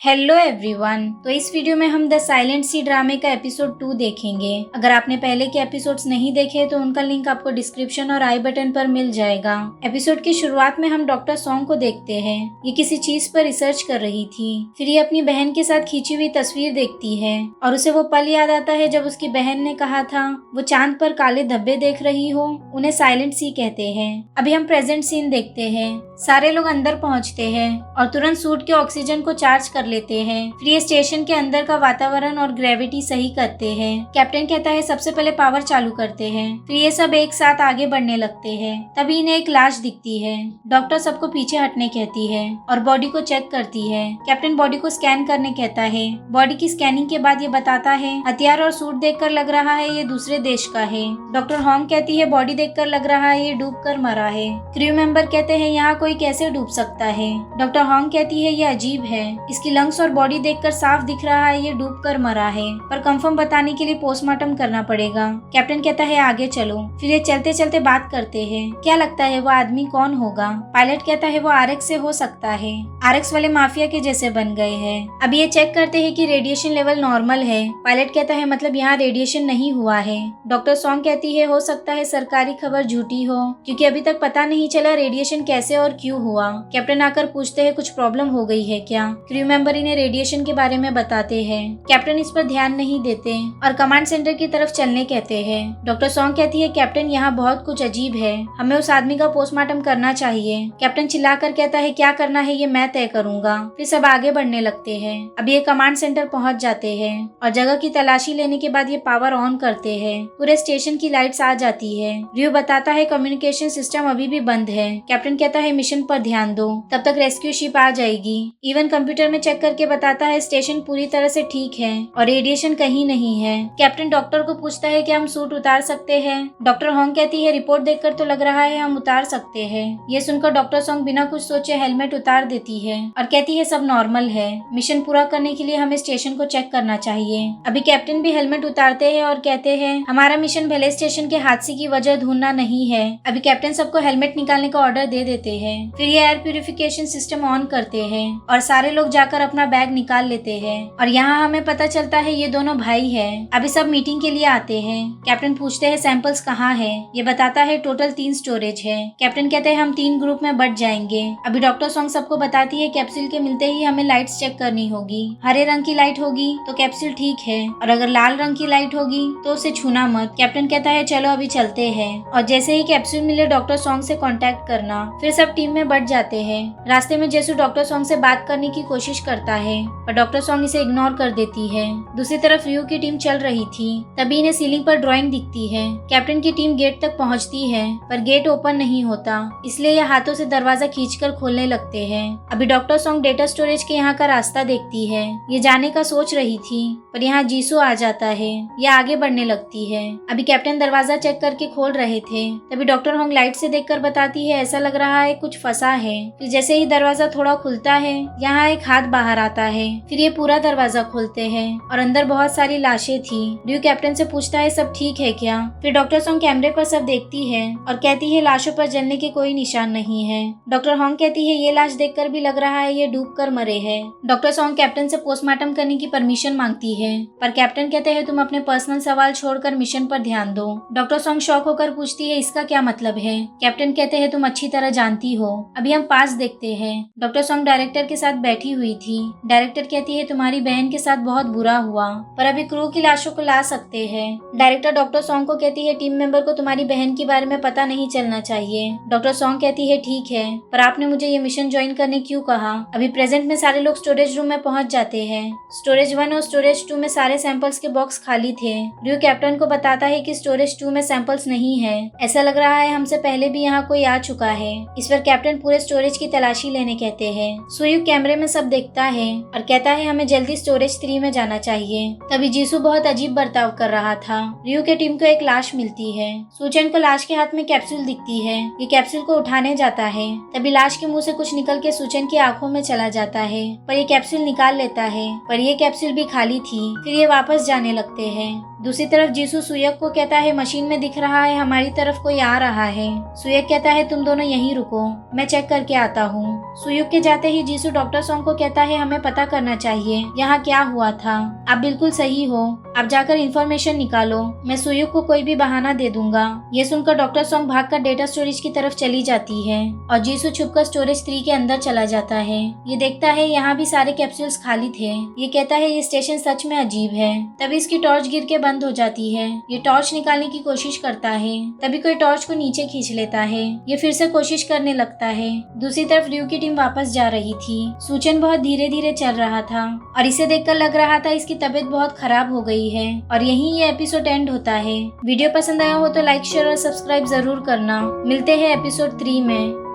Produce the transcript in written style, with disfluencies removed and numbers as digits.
Hello everyone. तो इस video में हम द साइलेंट सी ड्रामे का एपिसोड 2 देखेंगे। अगर आपने पहले के एपिसोड्स नहीं देखे तो उनका लिंक आपको डिस्क्रिप्शन और आई बटन पर मिल जाएगा। एपिसोड की शुरुआत में हम डॉक्टर सॉन्ग को देखते हैं। ये किसी चीज पर रिसर्च कर रही थी। फिर ये अपनी बहन के साथ खींची हुई तस्वीर देखती है और उसे वो पल याद आता है जब उसकी बहन ने कहा था वो चांद पर काले धब्बे देख रही हो, उन्हें साइलेंट सी कहते हैं। अभी हम प्रेजेंट सीन देखते हैं। सारे लोग अंदर पहुंचते हैं और तुरंत सूट के ऑक्सीजन को चार्ज कर लेते हैं। फिर ये स्टेशन के अंदर का वातावरण और ग्रेविटी सही करते हैं। कैप्टन कहता है सबसे पहले पावर चालू करते हैं। फिर ये सब एक साथ आगे बढ़ने लगते हैं। तभी इन्हें एक लाश दिखती है। डॉक्टर सबको पीछे हटने कहती है और बॉडी को चेक करती है। कैप्टन बॉडी को स्कैन करने कहता है। बॉडी की स्कैनिंग के बाद ये बताता है हथियार और सूट देखकर लग रहा है ये दूसरे देश का है। डॉक्टर हॉन्ग कहती है बॉडी देखकर लग रहा है ये डूब कर मरा है। क्रू मेंबर कहते हैं यहाँ कोई कैसे डूब सकता है। डॉक्टर हॉन्ग कहती है ये अजीब है, इसकी लंग्स और बॉडी देखकर साफ दिख रहा है ये डूब कर मरा है, पर कंफर्म बताने के लिए पोस्टमार्टम करना पड़ेगा। कैप्टन कहता है आगे चलो। फिर ये चलते चलते बात करते हैं। क्या लगता है वो आदमी कौन होगा? पायलट कहता है वो आरएक्स से हो सकता है। आरएक्स वाले माफिया के जैसे बन गए हैं। अभी ये चेक करते हैं कि रेडिएशन लेवल नॉर्मल है। पायलट कहता है मतलब यहाँ रेडिएशन नहीं हुआ है। डॉक्टर सॉन्ग कहती है हो सकता है सरकारी खबर झूठी हो, क्योंकि अभी तक पता नहीं चला रेडिएशन कैसे और क्यों हुआ। कैप्टन आकर पूछते हैं कुछ प्रॉब्लम हो गई है क्या? क्रू मेंबर इन्हें रेडिएशन के बारे में बताते हैं। कैप्टन इस पर ध्यान नहीं देते और कमांड सेंटर की तरफ चलने कहते हैं। डॉक्टर सॉन्ग कहती है कैप्टन यहाँ बहुत कुछ अजीब है, हमें उस आदमी का पोस्टमार्टम करना चाहिए। कैप्टन चिल्लाकर कहता है क्या करना है ये मैं तय करूंगा। फिर सब आगे बढ़ने लगते हैं। अब ये कमांड सेंटर पहुंच जाते हैं और जगह की तलाशी लेने के बाद ये पावर ऑन करते हैं। पूरे स्टेशन की लाइट्स आ जाती है। रियो बताता है कम्युनिकेशन सिस्टम अभी भी बंद है। कैप्टन कहता है मिशन पर ध्यान दो, तब तक रेस्क्यू शिप आ जाएगी। इवन कंप्यूटर में चेक करके बताता है स्टेशन पूरी तरह से ठीक है और रेडिएशन कहीं नहीं है। कैप्टन डॉक्टर को पूछता है कि हम सूट उतार सकते हैं। डॉक्टर हॉन्ग कहती है रिपोर्ट देखकर तो लग रहा है हम उतार सकते हैं। ये सुनकर डॉक्टर सॉन्ग बिना कुछ सोचे हेलमेट उतार देती है और कहती है सब नॉर्मल है। मिशन पूरा करने के लिए हमें स्टेशन को चेक करना चाहिए। अभी कैप्टन भी हेलमेट उतारते हैं और कहते हैं हमारा मिशन भले स्टेशन के हादसे की वजह ढूंढना नहीं है। अभी कैप्टन सबको हेलमेट निकालने का ऑर्डर दे देते हैं। फिर ये एयर प्यूरिफिकेशन सिस्टम ऑन करते हैं और सारे लोग जाकर अपना बैग निकाल लेते हैं और यहाँ हमें पता चलता है ये दोनों भाई हैं। अभी सब मीटिंग के लिए आते हैं। कैप्टन पूछते हैं सैंपल्स कहाँ है? ये बताता है टोटल 3 स्टोरेज है। कैप्टन कहते हैं हम 3 ग्रुप में बट जाएंगे। अभी डॉक्टर सॉन्ग सबको बताती है कैप्सूल के मिलते ही हमें लाइट्स चेक करनी होगी। हरे रंग की लाइट होगी तो कैप्सूल ठीक है और अगर लाल रंग की लाइट होगी तो उसे छूना मत। कैप्टन कहता है चलो अभी चलते हैं और जैसे ही कैप्सूल मिले डॉक्टर सॉन्ग से कॉन्टेक्ट करना। फिर सब टीम में बट जाते हैं। रास्ते में जेसू डॉक्टर सॉन्ग से बात करने की कोशिश करता है पर डॉक्टर सॉन्ग इसे इग्नोर कर देती है। दूसरी तरफ रियो की टीम चल रही थी। तभी इन्हें सीलिंग पर ड्राइंग दिखती है। कैप्टन की टीम गेट तक पहुंचती है पर गेट ओपन नहीं होता, इसलिए ये हाथों से दरवाजा खींचकर खोलने लगते हैं। अभी डॉक्टर सॉन्ग डेटा स्टोरेज के यहाँ का रास्ता देखती है। ये जाने का सोच रही थी पर यहाँ जीसू आ जाता है। ये आगे बढ़ने लगती है। अभी कैप्टन दरवाजा चेक करके खोल रहे थे। तभी डॉक्टर हॉन्ग लाइट से देखकर बताती है ऐसा लग रहा है कुछ फंसा है। फिर जैसे ही दरवाजा थोड़ा खुलता है यहाँ एक हाथ बाहर आता है। फिर ये पूरा दरवाजा खोलते हैं और अंदर बहुत सारी लाशें थी। ड्यू कैप्टन से पूछता है सब ठीक है क्या? फिर डॉक्टर सॉन्ग कैमरे पर सब देखती है और कहती है लाशों पर जलने के कोई निशान नहीं है। डॉक्टर हॉन्ग कहती है ये लाश देखकर भी लग रहा है ये डूब कर मरे हैं। डॉक्टर सॉन्ग कैप्टन से पोस्टमार्टम करने की परमिशन मांगती है पर कैप्टन कहते हैं तुम अपने पर्सनल सवाल छोड़कर मिशन पर ध्यान दो। डॉक्टर सॉन्ग शॉक होकर पूछती है इसका क्या मतलब है? कैप्टन कहते हैं तुम अच्छी तरह जानती हो। अभी हम पास देखते हैं। डॉक्टर सॉन्ग डायरेक्टर के साथ बैठी हुई थी। डायरेक्टर कहती है तुम्हारी बहन के साथ बहुत बुरा हुआ पर अभी क्रू की लाशों को ला सकते हैं। डायरेक्टर डॉक्टर सॉन्ग को कहती है टीम मेंबर को तुम्हारी बहन के बारे में पता नहीं चलना चाहिए। डॉक्टर सॉन्ग कहती है ठीक है पर आपने मुझे ये मिशन ज्वाइन करने क्यों कहा? अभी प्रेजेंट में सारे लोग स्टोरेज रूम में पहुंच जाते हैं। स्टोरेज 1 और स्टोरेज 2 में सारे सैंपल्स के बॉक्स खाली थे। रियो कैप्टन को बताता है कि स्टोरेज 2 में सैंपल्स नहीं है। ऐसा लग रहा है हमसे पहले भी यहाँ कोई आ चुका है। इस पर कैप्टन पूरे स्टोरेज की तलाशी लेने कहते हैं। सुयु कैमरे में सब देखता है और कहता है हमें जल्दी स्टोरेज 3 में जाना चाहिए। तभी जीसू बहुत अजीब बर्ताव कर रहा था। रियो के टीम को एक लाश मिलती है। सुचेन को लाश के हाथ में कैप्सूल दिखती है। ये कैप्सूल को उठाने जाता है। तभी लाश के मुंह से कुछ निकल के सुचेन की आंखों में चला जाता है पर ये कैप्सूल निकाल लेता है पर ये कैप्सूल भी खाली थी। फिर ये वापस जाने लगते हैं। दूसरी तरफ जीसू सुयक को कहता है मशीन में दिख रहा है हमारी तरफ कोई आ रहा है। सुयक कहता है तुम दोनों यहीं रुको, मैं चेक करके आता हूँ। सुयुक के जाते ही जीसू डॉक्टर सोंग को कहता है हमें पता करना चाहिए यहाँ क्या हुआ था। आप बिल्कुल सही हो, आप जाकर इन्फॉर्मेशन निकालो, मैं सुयुक को कोई भी बहाना दे दूंगा। ये सुनकर डॉक्टर सोंग भागकर डेटा स्टोरेज की तरफ चली जाती है और जीसू छुपकर स्टोरेज 3 के अंदर चला जाता है। ये देखता है यहाँ भी सारे कैप्सूल्स खाली थे। ये कहता है ये स्टेशन सच में अजीब है। तभी इसकी टॉर्च गिर के बंद हो जाती है। ये टॉर्च निकालने की कोशिश करता है, तभी कोई टॉर्च को नीचे खींच लेता है। ये फिर से कोशिश करने लगता है। दूसरी तरफ र्यू की टीम वापस जा रही थी। सूचन बहुत धीरे धीरे चल रहा था और इसे देखकर लग रहा था इसकी तबीयत बहुत खराब हो गई है। और यहीं ये एपिसोड एंड होता है। वीडियो पसंद आया हो तो लाइक, शेयर और सब्सक्राइब जरूर करना। मिलते हैं एपिसोड 3 में।